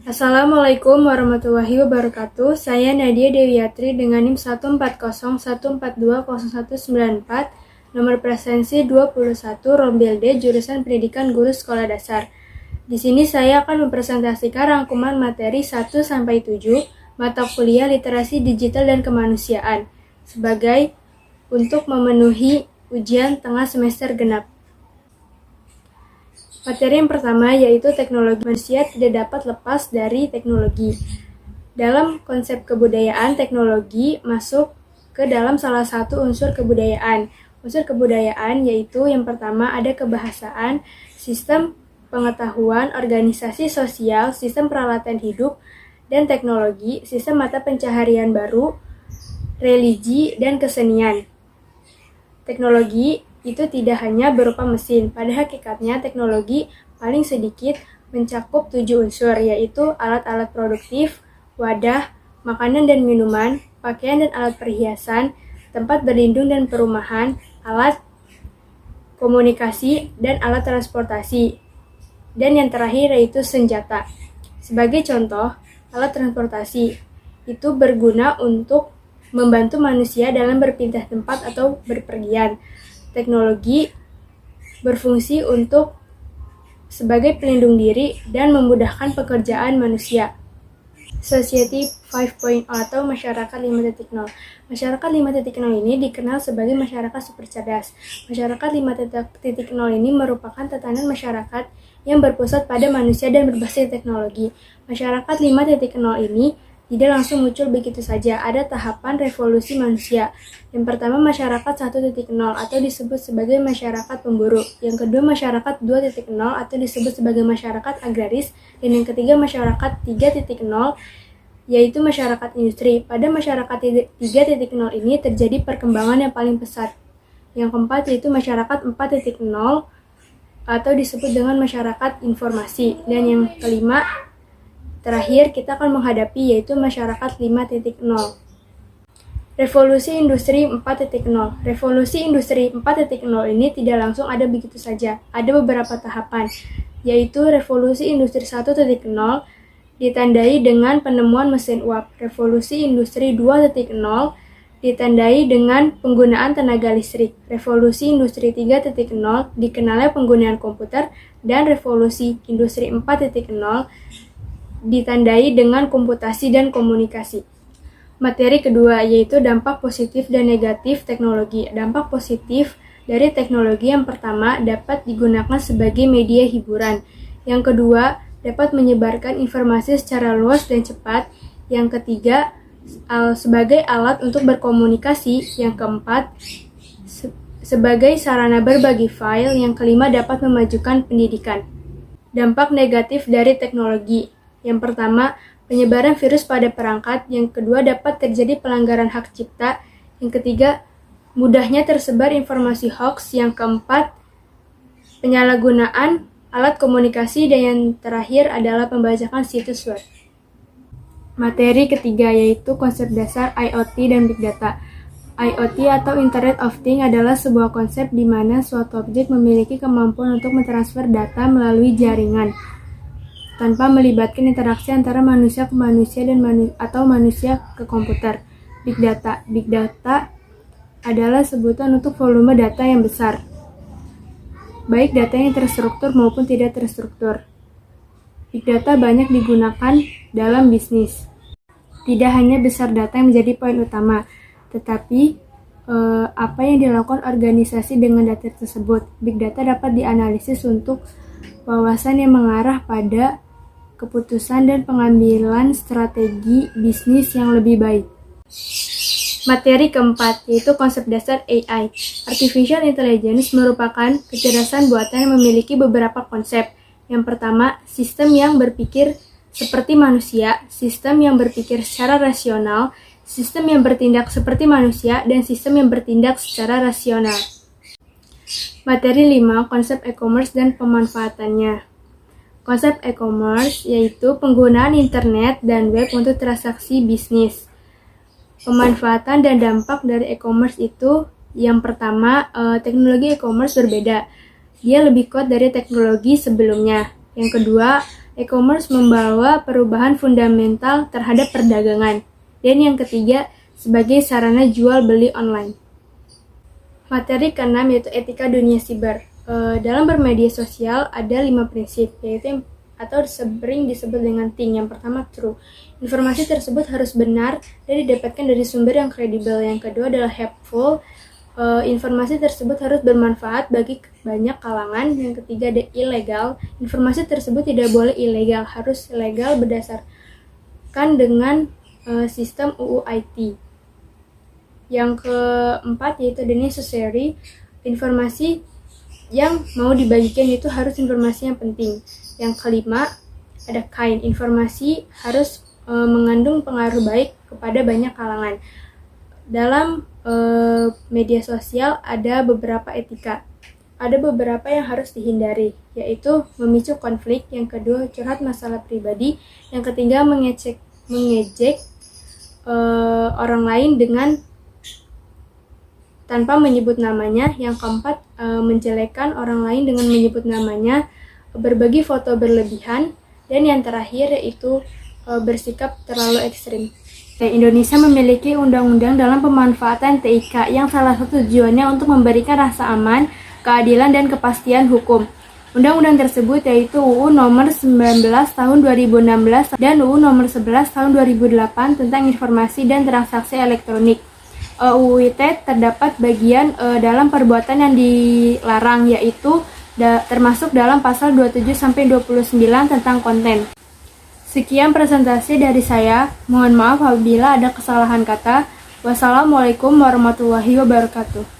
Assalamualaikum warahmatullahi wabarakatuh. Saya Nadia Dewiatri dengan NIM 14014220194, nomor presensi 21, Rombel D, jurusan Pendidikan Guru Sekolah Dasar. Di sini saya akan mempresentasikan rangkuman materi 1-7 mata kuliah Literasi Digital dan Kemanusiaan sebagai untuk memenuhi ujian tengah semester genap. Materi yang pertama yaitu teknologi. Manusia tidak dapat lepas dari teknologi. Dalam konsep kebudayaan, teknologi masuk ke dalam salah satu unsur kebudayaan. Unsur kebudayaan yaitu yang pertama ada kebahasaan, sistem pengetahuan, organisasi sosial, sistem peralatan hidup, dan teknologi, sistem mata pencaharian baru, religi, dan kesenian. Teknologi itu tidak hanya berupa mesin. Pada hakikatnya, teknologi paling sedikit mencakup 7 unsur, yaitu alat-alat produktif, wadah, makanan dan minuman, pakaian dan alat perhiasan, tempat berlindung dan perumahan, alat komunikasi, dan alat transportasi. Dan yang terakhir yaitu senjata. Sebagai contoh, alat transportasi itu berguna untuk membantu manusia dalam berpindah tempat atau berpergian. Teknologi berfungsi untuk sebagai pelindung diri dan memudahkan pekerjaan manusia. Society 5.0 atau masyarakat 5.0. Masyarakat 5.0 ini dikenal sebagai masyarakat super cerdas. Masyarakat 5.0 ini merupakan tatanan masyarakat yang berpusat pada manusia dan berbasis teknologi. Masyarakat 5.0 ini tidak langsung muncul begitu saja, ada tahapan revolusi manusia. Yang pertama masyarakat 1.0 atau disebut sebagai masyarakat pemburu. Yang kedua masyarakat 2.0 atau disebut sebagai masyarakat agraris. Dan yang ketiga masyarakat 3.0 yaitu masyarakat industri. Pada masyarakat 3.0 ini terjadi perkembangan yang paling pesat. Yang keempat yaitu masyarakat 4.0 atau disebut dengan masyarakat informasi. Dan yang kelima terakhir kita akan menghadapi yaitu masyarakat 5.0. Revolusi Industri 4.0. Revolusi Industri 4.0 ini tidak langsung ada begitu saja. Ada beberapa tahapan, yaitu Revolusi Industri 1.0 ditandai dengan penemuan mesin uap. Revolusi Industri 2.0 ditandai dengan penggunaan tenaga listrik. Revolusi Industri 3.0 dikenalnya penggunaan komputer, dan Revolusi Industri 4.0 ditandai dengan komputasi dan komunikasi. Materi kedua yaitu dampak positif dan negatif teknologi. Dampak positif dari teknologi yang pertama dapat digunakan sebagai media hiburan. Yang kedua dapat menyebarkan informasi secara luas dan cepat. Yang ketiga sebagai alat untuk berkomunikasi. Yang keempat sebagai sarana berbagi file. Yang kelima dapat memajukan pendidikan. Dampak negatif dari teknologi. Yang pertama, penyebaran virus pada perangkat. Yang kedua, dapat terjadi pelanggaran hak cipta. Yang ketiga, mudahnya tersebar informasi hoax. Yang keempat, penyalahgunaan alat komunikasi. Dan yang terakhir adalah pembajakan situs web. Materi ketiga yaitu konsep dasar IoT dan Big Data. IoT atau Internet of Things adalah sebuah konsep di mana suatu objek memiliki kemampuan untuk mentransfer data melalui jaringan tanpa melibatkan interaksi antara manusia ke manusia dan atau manusia ke komputer. Big Data. Big Data adalah sebutan untuk volume data yang besar, baik data yang terstruktur maupun tidak terstruktur. Big Data banyak digunakan dalam bisnis. Tidak hanya besar data yang menjadi poin utama, tetapi apa yang dilakukan organisasi dengan data tersebut. Big Data dapat dianalisis untuk wawasan yang mengarah pada keputusan dan pengambilan strategi bisnis yang lebih baik. Materi keempat yaitu konsep dasar AI. Artificial Intelligence merupakan kecerdasan buatan yang memiliki beberapa konsep. Yang pertama, sistem yang berpikir seperti manusia, sistem yang berpikir secara rasional, sistem yang bertindak seperti manusia, dan sistem yang bertindak secara rasional. Materi 5, konsep e-commerce dan pemanfaatannya. Konsep e-commerce yaitu penggunaan internet dan web untuk transaksi bisnis. Pemanfaatan dan dampak dari e-commerce itu, yang pertama, teknologi e-commerce berbeda. Dia lebih kuat dari teknologi sebelumnya. Yang kedua, E-commerce membawa perubahan fundamental terhadap perdagangan. Dan yang ketiga, sebagai sarana jual beli online. Materi keenam yaitu etika dunia siber. Dalam bermedia sosial ada 5 prinsip, yaitu atau sering disebut dengan THING. Yang pertama, true. Informasi tersebut harus benar dan didapatkan dari sumber yang kredibel. Yang kedua adalah helpful. Informasi tersebut harus bermanfaat bagi banyak kalangan. Yang ketiga ada illegal. Informasi tersebut tidak boleh ilegal, harus legal berdasarkan dengan sistem UU IT. Yang keempat yaitu ada necessary. Informasi yang mau dibagikan itu harus informasi yang penting. Yang kelima ada kind. Informasi harus mengandung pengaruh baik kepada banyak kalangan. Dalam media sosial ada beberapa etika. Ada beberapa yang harus dihindari, yaitu memicu konflik. Yang kedua, curhat masalah pribadi. Yang ketiga, mengejek orang lain dengan tanpa menyebut namanya. Yang keempat, menjelekkan orang lain dengan menyebut namanya, berbagi foto berlebihan. Dan yang terakhir yaitu bersikap terlalu ekstrim. Indonesia memiliki undang-undang dalam pemanfaatan TIK yang salah satu tujuannya untuk memberikan rasa aman, keadilan, dan kepastian hukum. Undang-undang tersebut yaitu UU Nomor 19 Tahun 2016 dan UU Nomor 11 Tahun 2008 tentang informasi dan transaksi elektronik. UU ITE terdapat bagian dalam perbuatan yang dilarang, yaitu termasuk dalam pasal 27-29 tentang konten. Sekian presentasi dari saya. Mohon maaf apabila ada kesalahan kata. Wassalamualaikum warahmatullahi wabarakatuh.